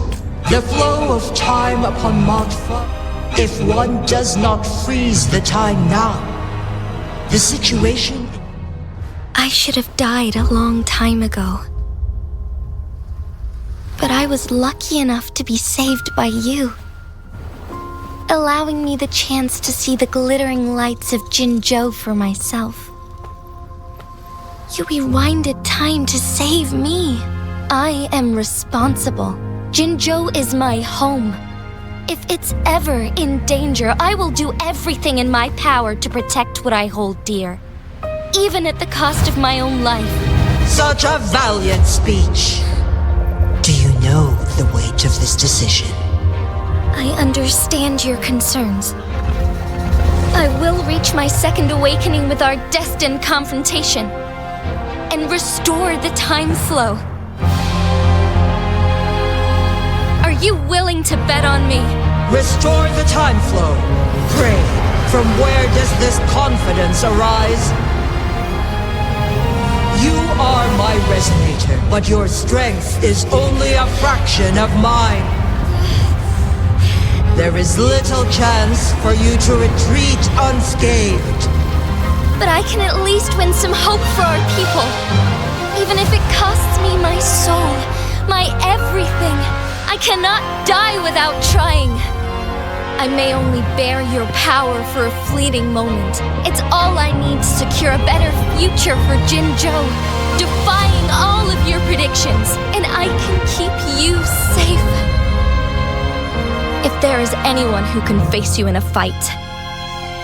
the flow of time upon Mount Firmament? If one does not freeze the time now, the situation... I should have died a long time ago. But I was lucky enough to be saved by you, allowing me the chance to see the glittering lights of Jinzhou for myself. You rewinded time to save me. I am responsible. Jinzhou is my home. If it's ever in danger, I will do everything in my power to protect what I hold dear, even at the cost of my own life. Such a valiant speech. Do you know the weight of this decision? I understand your concerns. I will reach my second awakening with our destined confrontation and restore the time flow. Are you willing to bet on me? Restore the time flow. Pray, from where does this confidence arise? You are my resonator, but your strength is only a fraction of mine. There is little chance for you to retreat unscathed. But I can at least win some hope for our people. Even if it costs me my soul, my everything. I cannot die without trying. I may only bear your power for a fleeting moment. It's all I need to secure a better future for Jinzhou, defying all of your predictions, and I can keep you safe. If there is anyone who can face you in a fight,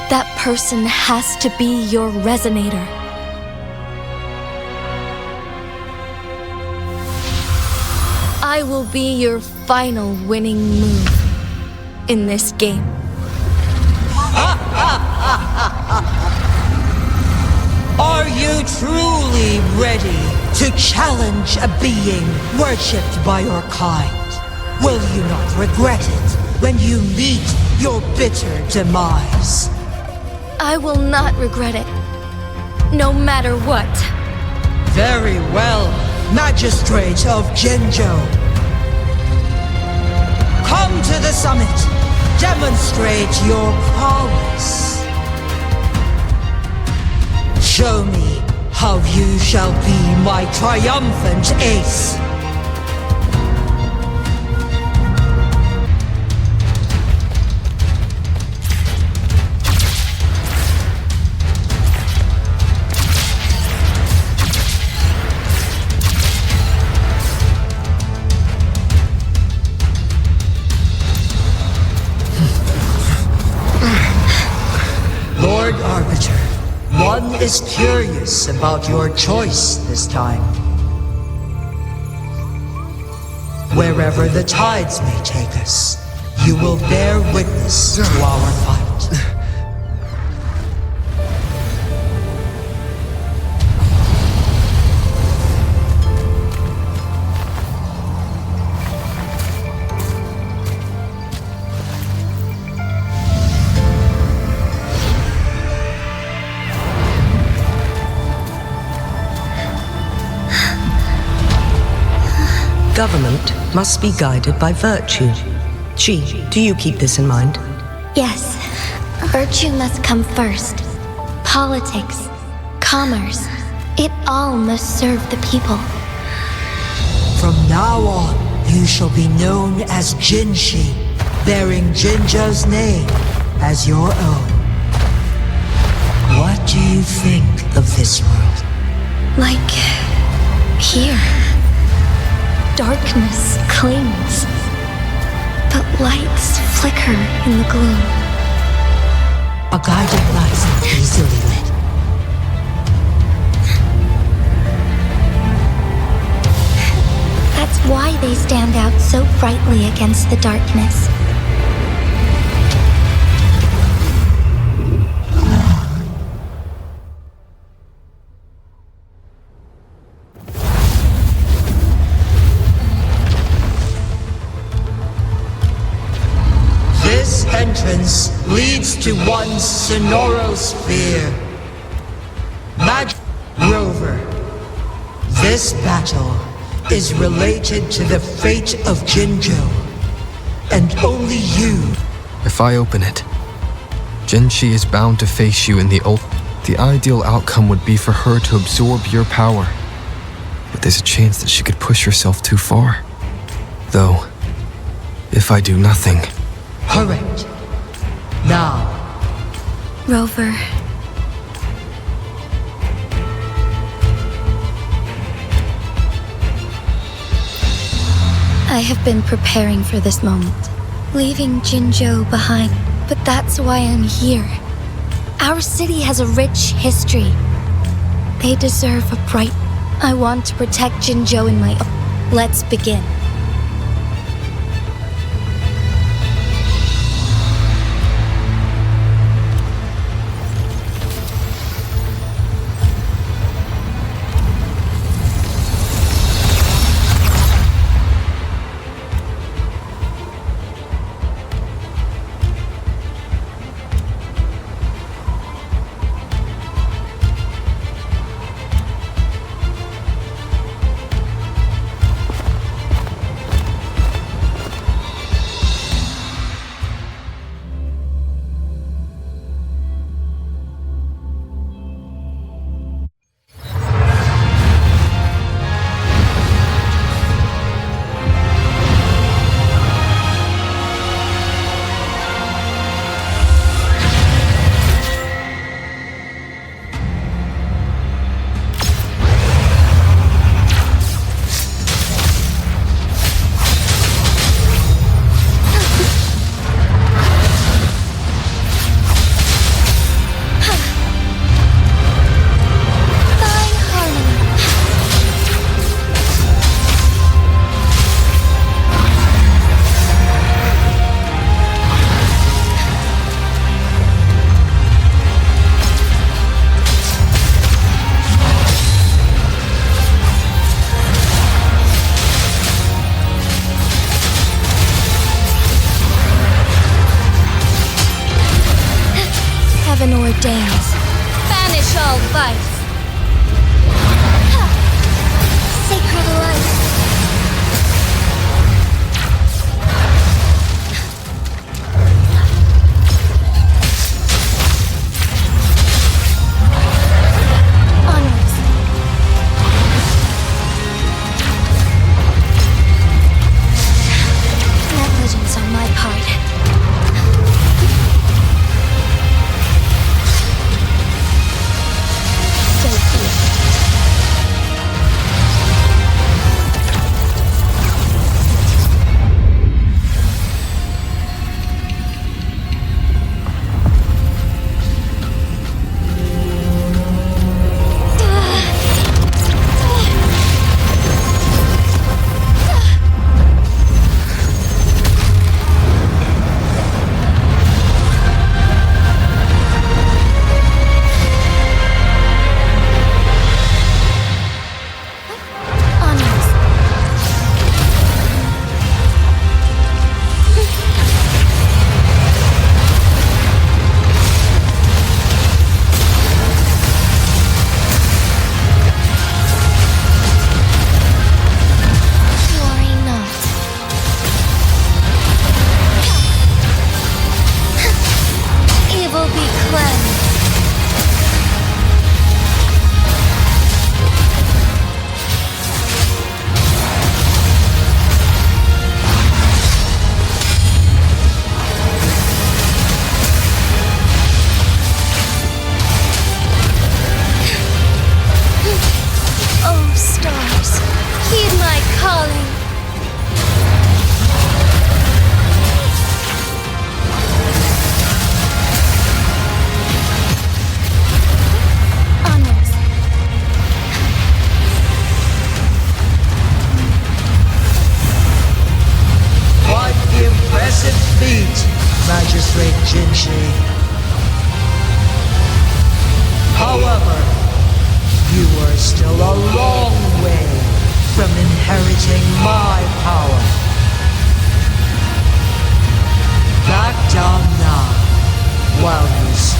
that person has to be your resonator. I will be your final winning move in this game. Are you truly ready to challenge a being worshipped by your kind? Will you not regret it when you meet your bitter demise? I will not regret it, no matter what. Very well, Magistrate of Jinzhou. Come to the summit. Demonstrate your prowess. Show me how you You shall be my triumphant ace. Lord Arbiter, one is curious about your choice this time. Wherever the tides may take us, you will bear witness to our fight. Government must be guided by virtue. Chi, do you keep this in mind? Yes, virtue must come first. Politics, commerce, it all must serve the people. From now on, you shall be known as Jinshi, bearing Jinzhou's name as your own. What do you think of this world? Like here. Darkness clings, but lights flicker in the gloom. A guided light easily lit. That's why they stand out so brightly against the darkness. This entrance leads to one's sonorosphere. Magic Rover. This battle is related to the fate of Jinzhou, and only you. If I open it, Jinshi is bound to face you in the ideal outcome would be for her to absorb your power. But there's a chance that she could push herself too far. Though, if I do nothing... Correct. Now. Rover. I have been preparing for this moment, leaving Jinzhou behind, but that's why I'm here. Our city has a rich history. They deserve a bright... I want to protect Jinzhou in my own... Let's begin. Ordains. Banish all vice. Sacred light. Onwards.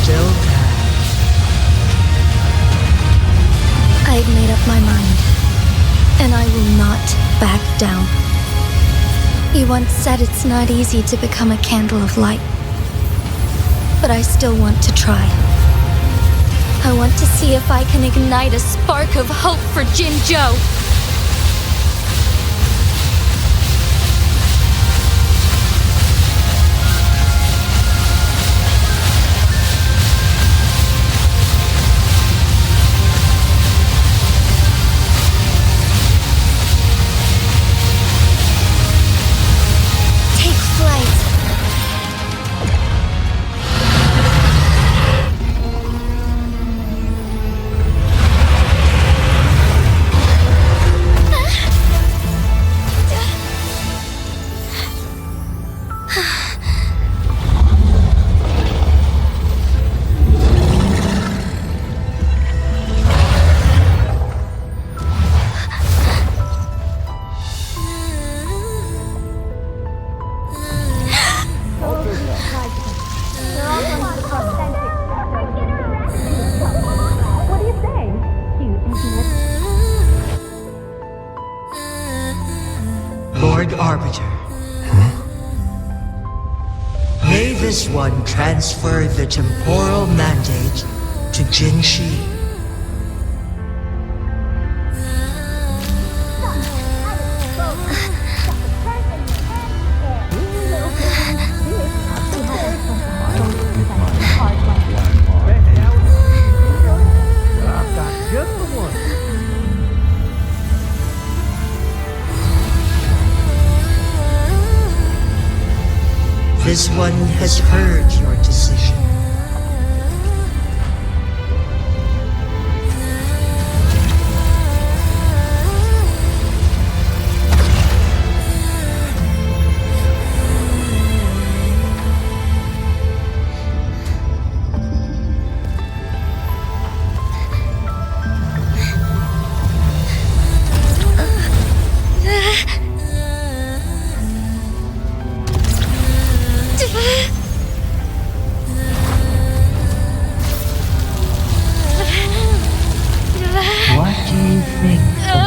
still can. I've made up my mind, and I will not back down. You once said it's not easy to become a candle of light, but I still want to try. I want to see if I can ignite a spark of hope for Jinzhou. Take flight. Lord Arbiter. May this one transfer the temporal mandate to Jinshi. This one has heard your decision. What do you think of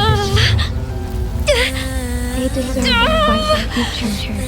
this? They deserve a bright future.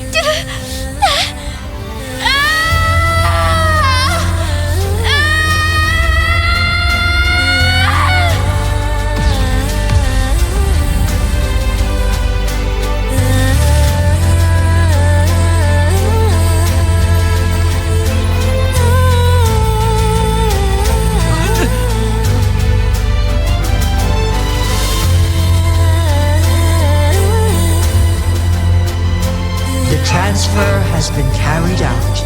The transfer has been carried out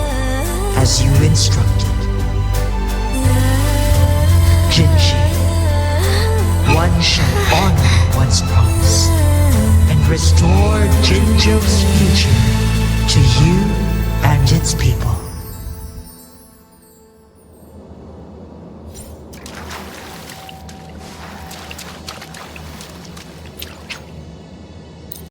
as you instructed. Jinshi, one shall honor one's promise and restore Jinzhou's future to you and its people.